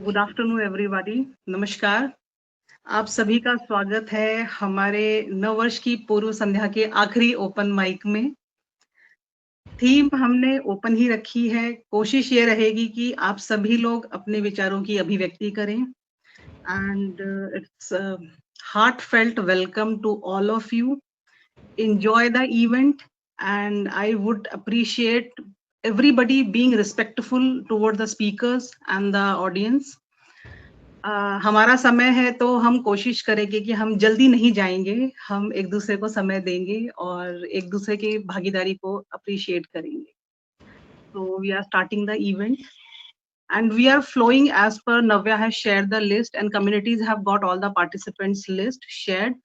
Good afternoon everybody, नमस्कार। आप सभी का स्वागत है हमारे नववर्ष की पूर्व संध्या के आखिरी ओपन माइक में। थीम हमने ओपन ही रखी है। कोशिश ये रहेगी कि आप सभी लोग अपने विचारों की अभिव्यक्ति करें and it's heartfelt welcome to all of you. Enjoy the event and I would appreciate everybody being respectful toward the speakers and the audience. हमारा समय है तो हम कोशिश करेंगे कि हम जल्दी नहीं जाएंगे, हम एक दूसरे को समय देंगे और एक दूसरे की भागीदारी को अप्रिशिएट करेंगे। So we are starting the event and we are flowing as per Navya has shared the list and communities have got all the participants list shared.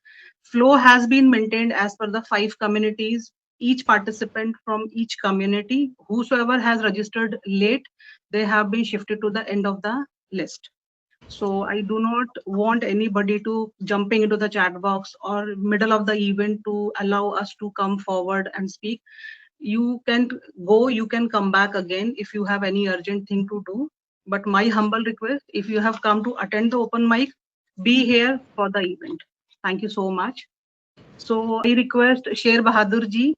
Flow has been maintained as per the 5 communities, each participant from each community, whosoever has registered late, they have been shifted to the end of the list. So I do not want anybody to jumping into the chat box or middle of the event to allow us to come forward and speak. You can go, you can come back again if you have any urgent thing to do. But my humble request, if you have come to attend the open mic, be here for the event. Thank you so much. So I request Sher Bahadur ji.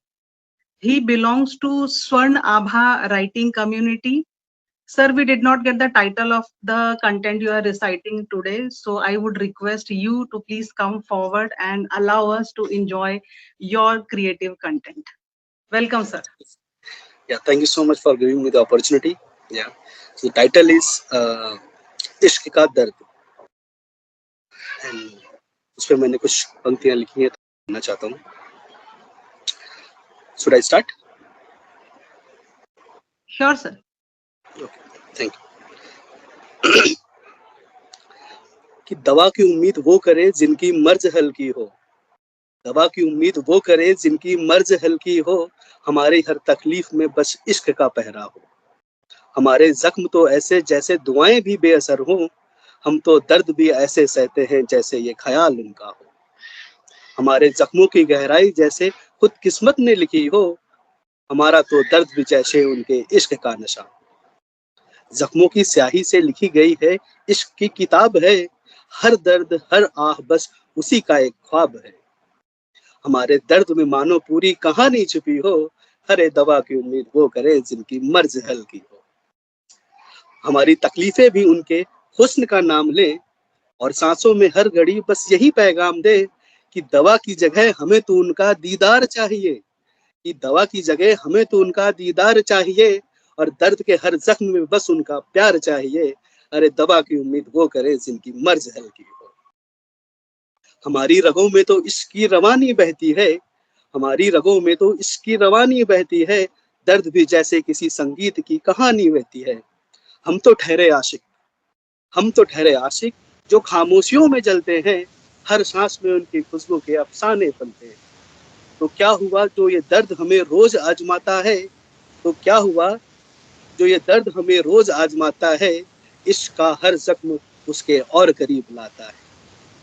He belongs to Swarn Abha writing community. Sir, we did not get the title of the content you are reciting today, so I would request you to please come forward and allow us to enjoy your creative content. Welcome, sir. Yeah, thank you so much for giving me the opportunity. Yeah, so the title is इश्क का दर्द and उस पर मैंने कुछ पंक्तियां लिखी हैं तो कहना चाहता हूँ. Should I start? Sure, sir. Okay, thank you. कि दवा की उम्मीद वो करे जिनकी मर्ज हल्की हो, दवा की उम्मीद वो करे जिनकी मर्ज हल्की हो, हमारी हर तकलीफ में बस इश्क का पहरा हो. हमारे जख्म तो ऐसे जैसे दुआएं भी बेअसर हो, हम तो दर्द भी ऐसे सहते हैं जैसे ये ख्याल उनका हो. हमारे जख्मों की गहराई जैसे खुद किस्मत ने लिखी हो, हमारा तो दर्द भी जैसे उनके इश्क का नशा. जख्मों की स्याही से लिखी गई है इश्क की किताब है, हर दर्द हर आह बस उसी का एक ख्वाब है. हमारे दर्द में मानो पूरी कहानी छुपी हो, हरे दवा की उम्मीद वो करे जिनकी मर्ज हल्की हो. हमारी तकलीफें भी उनके हुस्न का नाम ले और सांसों में हर घड़ी बस यही पैगाम दे कि दवा की जगह हमें तो उनका दीदार चाहिए, कि दवा की जगह हमें तो उनका दीदार चाहिए और दर्द के हर जख्म में बस उनका प्यार चाहिए. अरे दवा की उम्मीद वो करे जिनकी मर्ज हल्की हो. हमारी रगों में तो इश्क की रवानी बहती है, हमारी रगों में तो इश्क की रवानी बहती है, दर्द भी जैसे किसी संगीत की कहानी बहती है. हम तो ठहरे आशिक, हम तो ठहरे आशिक जो खामोशियों में जलते हैं, हर सांस में उनकी खुशबू के अफसाने पलते हैं. तो क्या हुआ जो ये दर्द हमें रोज आजमाता है, तो क्या हुआ जो ये दर्द हमें रोज आजमाता है, इश्क का हर जख्म उसके और करीब लाता है.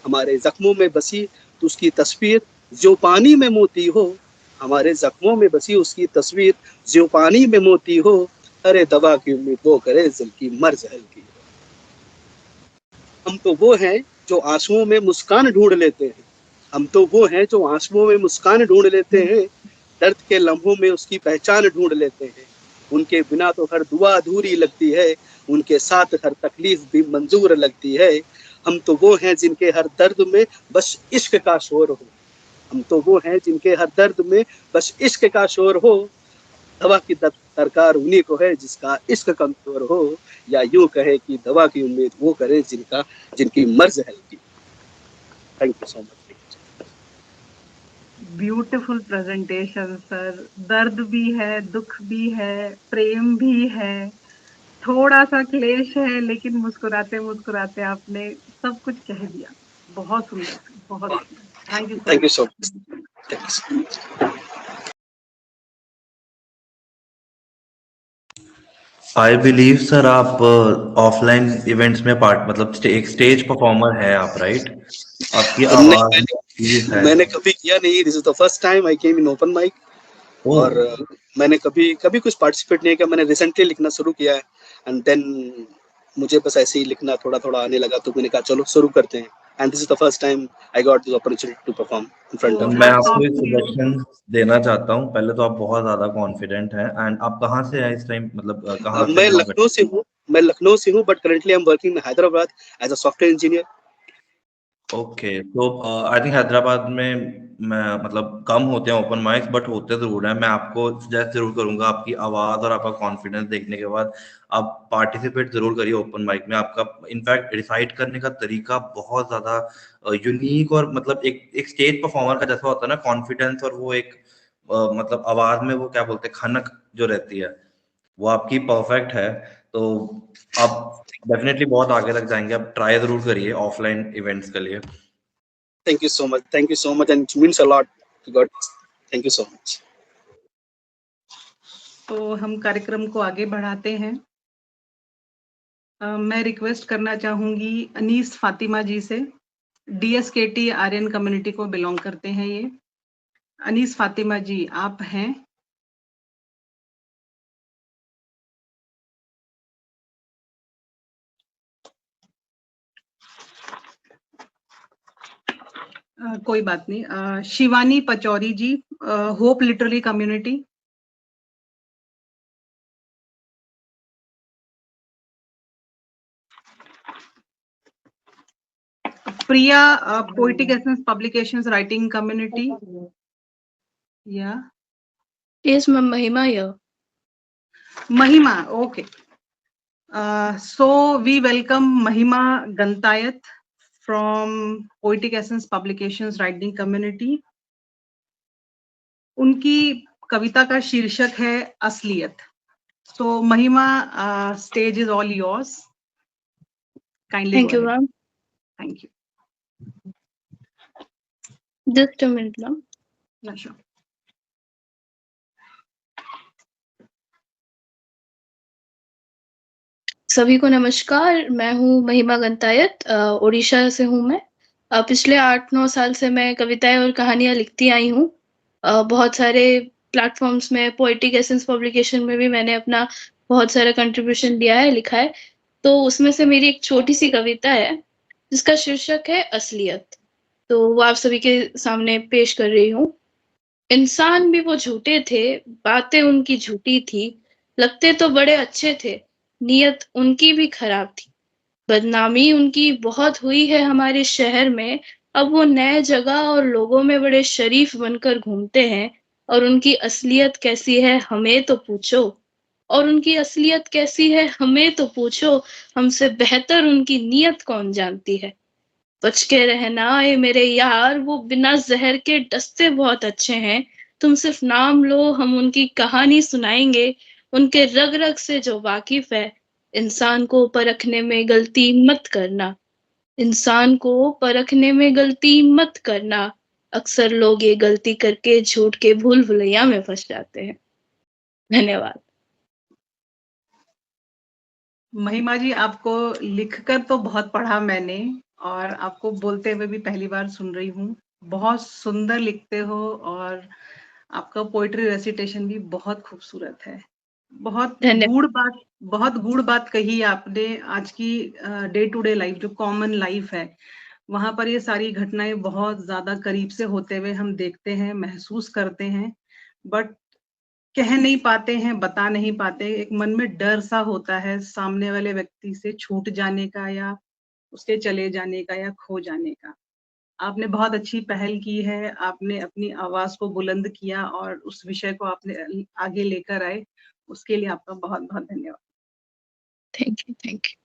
हमारे जख्मों में बसी तो उसकी तस्वीर जो पानी में मोती हो, हमारे जख्मों में बसी उसकी तस्वीर जो पानी में मोती हो, अरे दवा की उम्मीद वो करे जिनकी मर्ज हल्की हो. हम तो वो हैं जो आंसुओं में मुस्कान ढूंढ लेते हैं, हम तो वो हैं जो आंसुओं में मुस्कान ढूंढ लेते हैं, दर्द के लम्हों में उसकी पहचान ढूंढ लेते हैं. उनके बिना तो हर दुआ अधूरी लगती है, उनके साथ हर तकलीफ भी मंजूर लगती है. हम तो वो हैं जिनके हर दर्द में बस इश्क का शोर हो, हम तो वो हैं जिनके हर दर्द में बस इश्क का शोर हो. दवा की दरकार उन्हीं को है जिसका इश्क कमजोर हो, या यूं कहे कि दवा की उम्मीद वो करे जिनकी मर्ज हल्की. Thank you so much. Beautiful presentation sir. दर्द भी है, दुख भी है, प्रेम भी है, थोड़ा सा क्लेश है, लेकिन मुस्कुराते मुस्कुराते आपने सब कुछ कह दिया. बहुत सुंदर, बहुत सुंदर. Thank you so much. I believe sir आप ऑफलाइन इवेंट्स में मतलब एक स्टेज परफॉर्मर है आप, राइट? आपकी आवाज मैंने कभी किया नहीं. This is the first time I came in open mic. और मैंने कभी कुछ पार्टिसिपेट नहीं किया. मैंने रिसेंटली लिखना शुरू किया है एंड देन मुझे बस ऐसे ही लिखना थोड़ा थोड़ा आने लगा, तो मैंने कहा चलो शुरू करते हैं। And this is the first time I got this opportunity to perform in front तो ऑफ। मैं हैट्स ऑफ आपको एक टू यू। सजेशन देना चाहता हूँ। पहले तो आप बहुत ज्यादा कॉन्फिडेंट हैं। एंड आप कहाँ से हैं इस टाइम, मतलब कहाँ से मैं बिलोंग लखनऊ से हूँ, but currently I am working in Hyderabad as a software engineer. Okay, तो आई थिंक हैदराबाद में मैं मतलब कम होते हैं ओपन माइक्स, बट होते जरूर हैं। मैं आपको सजेस्ट जरूर करूंगा, आपकी आवाज और आपका कॉन्फिडेंस देखने के बाद आप पार्टिसिपेट जरूर करिए ओपन माइक में। आपका इनफैक्ट रिसाइट करने का तरीका बहुत ज्यादा यूनिक, और मतलब एक स्टेज परफॉर्मर का जैसा होता है ना कॉन्फिडेंस, और वो एक मतलब आवाज में वो क्या बोलते हैं, खनक जो रहती है, वो आपकी परफेक्ट है। तो आप डेफिनेटली बहुत आगे तक जाएंगे। आप ट्राई जरूर करिए ऑफलाइन इवेंट्स के लिए। Thank you so much and it means a lot to god. Thank you so much. तो हम कार्यक्रम को आगे बढ़ाते हैं। मैं रिक्वेस्ट करना चाहूंगी अनीस फातिमा जी से। DSKT आर्यन कम्युनिटी को बिलोंग करते हैं ये। अनीस फातिमा जी, आप हैं? कोई बात नहीं। Shivani Pachauri ji, hope literally community. Priya, poetic essence publications writing community. या Yes, ma'am. Mahima here. महिमा, okay. So we welcome Mahima Gantayat from Poetic Essence Publications Writing Community. उनकी कविता का शीर्षक है असलियत। So Mahima, stage is all yours. Kindly Thank go you, ahead. ma'am. Thank you. Just a minute, ma'am. Yeah, sure. सभी को नमस्कार। मैं हूँ महिमा गंतायत, ओडिशा से हूँ मैं। पिछले 8-9 साल से मैं कविताएं और कहानियां लिखती आई हूँ। बहुत सारे प्लेटफॉर्म्स में, पोएटिक एसेंस पब्लिकेशन में भी मैंने अपना बहुत सारा कंट्रीब्यूशन दिया है, लिखा है। तो उसमें से मेरी एक छोटी सी कविता है जिसका शीर्षक है असलियत। तो वो आप सभी के सामने पेश कर रही हूँ। इंसान भी वो झूठे थे, बातें उनकी झूठी थी, लगते तो बड़े अच्छे थे, नीयत उनकी भी खराब थी। बदनामी उनकी बहुत हुई है हमारे शहर में, अब वो नए जगह और लोगों में बड़े शरीफ बनकर घूमते हैं। और उनकी असलियत कैसी है हमें तो पूछो, और उनकी असलियत कैसी है हमें तो पूछो, हमसे बेहतर उनकी नीयत कौन जानती है। बच के रहना ए मेरे यार, वो बिना जहर के डसते बहुत अच्छे हैं। तुम सिर्फ नाम लो, हम उनकी कहानी सुनाएंगे, उनके रग रग से जो वाकिफ है। इंसान को परखने में गलती मत करना, इंसान को परखने में गलती मत करना। अक्सर लोग ये गलती करके झूठ के भूल भुलैया में फंस जाते हैं। धन्यवाद। महिमा जी, आपको लिखकर तो बहुत पढ़ा मैंने, और आपको बोलते हुए भी पहली बार सुन रही हूँ। बहुत सुंदर लिखते हो, और आपका पोएट्री रेसिटेशन भी बहुत खूबसूरत है। बहुत धन्यवाद। गूढ़ बात कही आपने। आज की डे टू डे लाइफ, जो कॉमन लाइफ है, वहां पर ये सारी घटनाएं बहुत ज्यादा करीब से होते हुए हम देखते हैं, महसूस करते हैं, बट कह नहीं पाते हैं, बता नहीं पाते। एक मन में डर सा होता है सामने वाले व्यक्ति से छूट जाने का, या उसके चले जाने का, या खो जाने का। आपने बहुत अच्छी पहल की है, आपने अपनी आवाज को बुलंद किया और उस विषय को आपने आगे लेकर आए, उसके लिए आपका बहुत बहुत धन्यवाद। Thank you, thank you.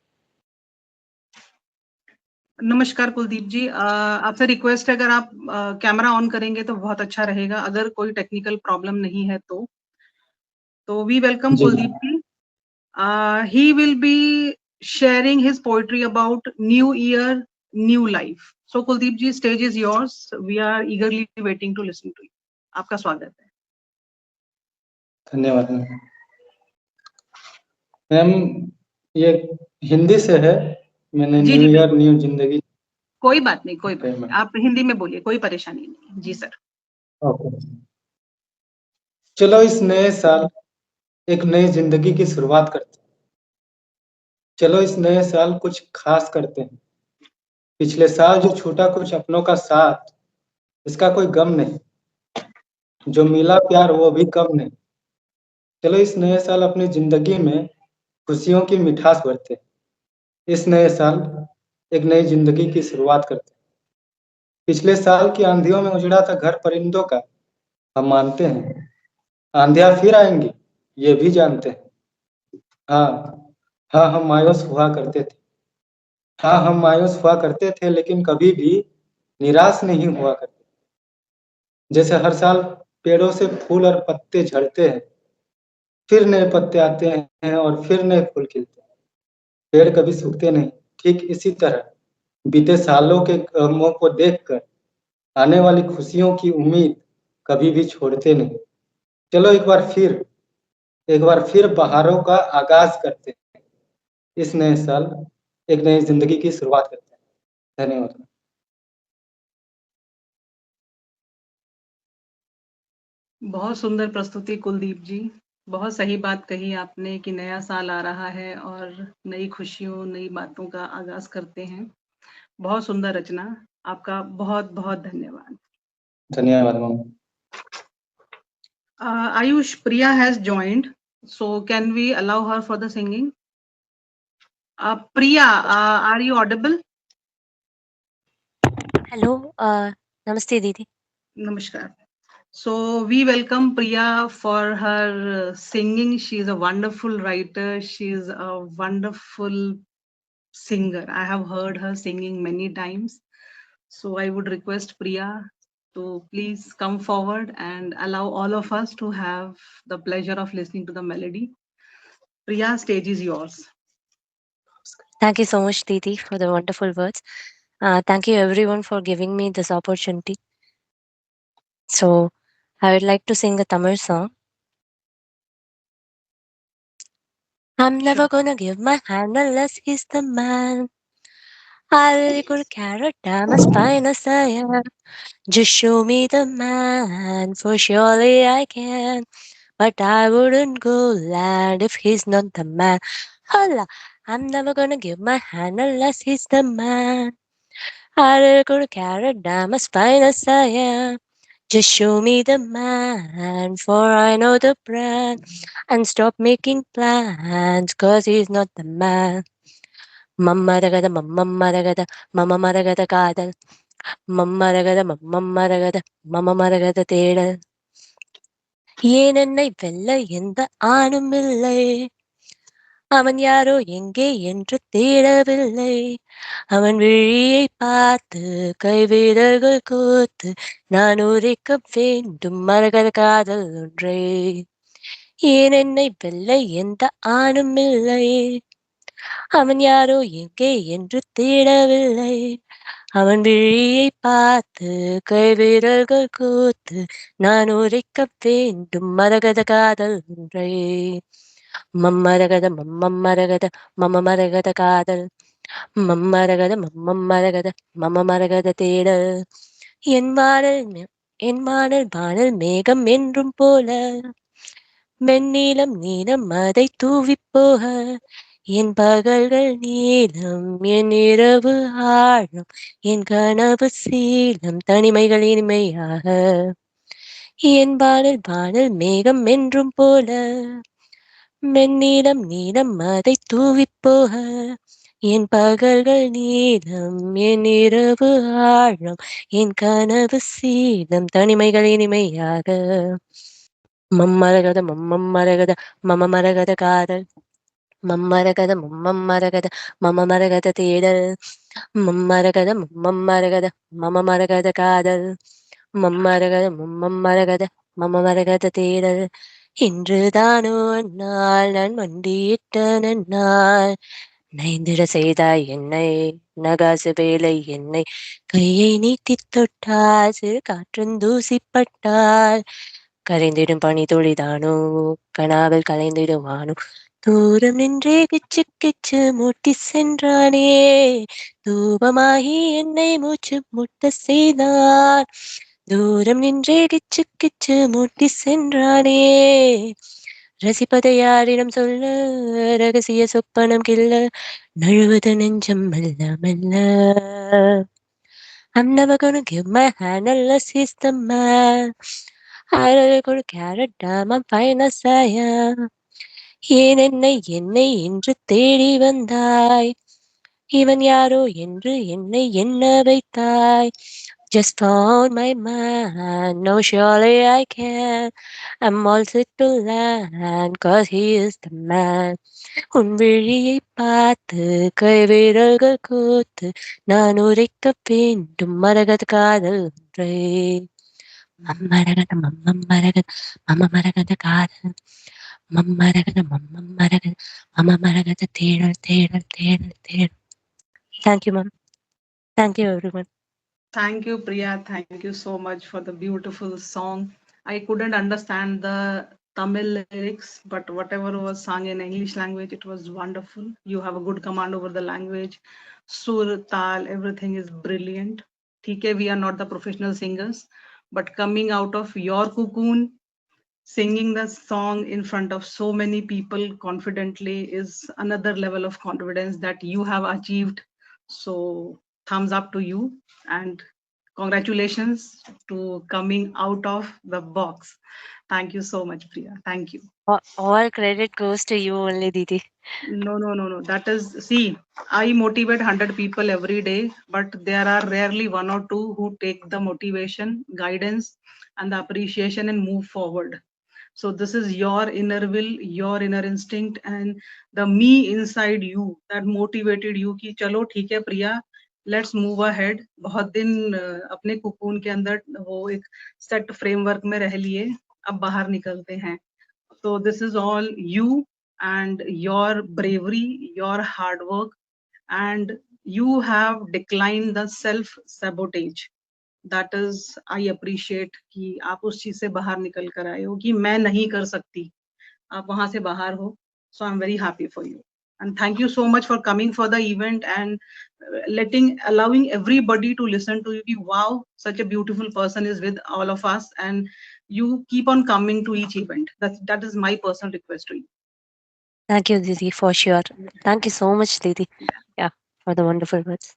नमस्कार कुलदीप जी, आपसे रिक्वेस्ट है, अगर आप कैमरा ऑन करेंगे तो बहुत अच्छा रहेगा, अगर कोई टेक्निकल प्रॉब्लम नहीं है तो we welcome Kuldeep ji. He will be sharing his poetry about New Year, New Life. So Kuldeep ji, stage is yours. We are eagerly waiting to listen to you. आपका स्वागत है। धन्यवाद मैम। ये हिंदी से है, मैंने जी, न्यू जी, ईयर न्यू जिंदगी। कोई बात नहीं, कोई बात Okay, नहीं, ma'am. आप हिंदी में बोलिए, कोई परेशानी नहीं। जी सर। ओके। चलो इस नए साल एक नई जिंदगी की शुरुआत करते हैं। चलो इस नए साल कुछ खास करते हैं। पिछले साल जो छूटा कुछ अपनों का साथ, इसका कोई गम नहीं। जो मिला प्यार वो भी कम नहीं। चलो इस नए साल अपनी जिंदगी में खुशियों की मिठास भरते हैं। इस नए साल एक नई जिंदगी की शुरुआत करते हैं। पिछले साल की आंधियों में उजड़ा था घर परिंदों का, हम मानते हैं। आंधियां फिर आएंगी, ये भी जानते हैं। हाँ, हाँ हम मायूस हुआ करते थे। हाँ हम मायूस हुआ करते थे, लेकिन कभी भी निराश नहीं हुआ करते। जैसे हर साल पेड़ों से फूल और पत्ते झड़ते हैं, फिर नए पत्ते आते हैं और फिर नए फूल खिलते हैं। पेड़ कभी सूखते नहीं। ठीक इसी तरह बीते सालों के गमों को देखकर आने वाली खुशियों की उम्मीद कभी भी छोड़ते नहीं। चलो एक बार फिर बहारों का आगाज करते हैं। इस नए साल एक नई जिंदगी की शुरुआत करते हैं। धन्यवाद। बहुत सुंदर प्रस्तुति कुलदीप जी। बहुत सही बात कही आपने कि नया साल आ रहा है और नई खुशियों, नई बातों का आगाज करते हैं। बहुत सुंदर रचना। आपका बहुत-बहुत धन्यवाद। धन्यवाद mummy. Ayush, Priya has joined, so can we allow her for the singing? Priya, are you audible? Hello नमस्ते दीदी। Namaskar. So we welcome Priya for her singing. She is a wonderful writer. She is a wonderful singer. I have heard her singing many times. So I would request Priya to please come forward and allow all of us to have the pleasure of listening to the melody. Priya, stage is yours. Thank you so much Didi for the wonderful words. Thank you everyone for giving me this opportunity. So I would like to sing a Tamil song. I'm never Sure. gonna give my hand unless he's the man. I really could carrot damn as fine as I am. Just show me the man, for surely I can. But I wouldn't go land if he's not the man. Holla, I'm never gonna give my hand unless he's the man. I really could carrot damn as fine as I am. Just show me the man, for I know the brand. And stop making plans, cause he's not the man. Mammaragada, mammaragada, mammaragada kadal. Mammaragada, mammaragada, mammaragada தேடல். ஏன் என்னை வெல்ல எந்த ஆணும் இல்லை. அவன் யாரோ எங்கே என்று தேடவில்லை. அவன் விழியை பார்த்து கைவிரல்கள் கோத்து நான் உரைக்க வேண்டும் மரகத காதல் ஒன்றை. ஏன் என்னை வெல்ல எந்த ஆணும் இல்லை. அவன் யாரோ எங்கே என்று தேடவில்லை. அவன் விழியை பார்த்து கைவிரல்கள் கோத்து நான் உரைக்க வேண்டும் மரகத காதல் ஒன்றை. மம்மரகத மம்மரகத மமமரகத காதல். மம்மரகத மம்மரகத மமமரகத தேடல். என் வானல் வானல் மேகம் என்றும் போல மென்னீலம் நீலம் அதை தூவிப் போக. என் பகல்கள் நீளம் என் இரவு ஆழம் என் கனவு சீலம் தனிமைகள் இனிமையாக. என் வானல் மேகம் என்றும் போல மென்னீலம் நீலம் அதை தூவிப் போக. என் பகல்கள் நீளம் என் இரவு ஆழம் என் கனவு சீலம் தனிமைகள் இனிமையாக. மம்மரகத மம்மரகத மமமரகத காதல். மம்மரகத மம்மரகத மமமரகத தேடல். மம்மரகத மம்மரகத மமமரகத காதல். மம்மரகத மம்மரகத மமமரகத தேடல். இன்றுதானோ அந்நாள் நான் மண்டியிட்ட நன்னாள். நைந்திட செய்தாய் என்னை நகாசு வேலை என்னை. கையை நீட்டித் தொட்டால் சிறு காற்றும் தூசிப்பட்டால் கரைந்திடும் பனி துளிதானோ கனாவில் கலைந்திடுவானோ. தூரம் நின்றே கிச்சு கிச்சு மூட்டி சென்றானே. தூபமாகி என்னை மூச்சு முட்ட செய்தான். தூரம் நின்றே கிச்சு கிச்சு மூட்டி சென்றானே. ரசிப்பதையாரிடம் சொல்ல ரகசிய சொப்பனம் கில்ல நழுவது நெஞ்சம் மெல்ல மெல்ல. I'm never gonna give my hand unless he's the man. I really could carrot damn, I'm fine as I am. ஏன் என்னை என்னை என்று தேடி வந்தாய், இவன் யாரோ என்று என்னை எண்ண வைத்தாய். Just found my man, no surely I can. I'm all set to land, cause he is the man. உன் விழியை பார்த்து கைவிரல்கள் கூத்து நான் உரைக்க வேண்டும் மரகத காதல் ஒன்றை. மம்மரகத மம்மரகத மமமரகத காதல் மம்மரகத மம்மரகத மமமரகத தேடல் தேடல் தேடல் தேடல். Thank you, ma'am. Thank you, everyone. Thank you, Priya. Thank you so much for the beautiful song. I couldn't understand the Tamil lyrics, but whatever was sung in English language, it was wonderful. You have a good command over the language. Sur, tal, everything is brilliant. Okay, we are not the professional singers, but coming out of your cocoon, singing the song in front of so many people confidently is another level of confidence that you have achieved. So thumbs up to you and congratulations to coming out of the box. Thank you so much, Priya. Thank you. All credit goes to you only, Didi. No. That is, see, I motivate 100 people every day, but there are rarely one or two who take the motivation, guidance, and the appreciation and move forward. So this is your inner will, your inner instinct, and the me inside you that motivated you कि चलो ठीक है प्रिया, let's move ahead. बहुत दिन अपने cocoon के अंदर वो एक सेट फ्रेमवर्क में रह लिए, अब बाहर निकलते हैं. So this is all you and your bravery, your hard work, and you have declined the self-sabotage. That is, I appreciate कि आप उस चीज से बाहर निकल कर आए हो कि मैं नहीं कर सकती, आप वहां से बाहर हो. So I'm very happy for you and thank you so much for coming for the event and allowing everybody to listen to you. Wow, such a beautiful person is with all of us, and you keep on coming to each event. That is my personal request to you. Thank you, Didi, for sure. Thank you so much, Didi. Yeah, for the wonderful words.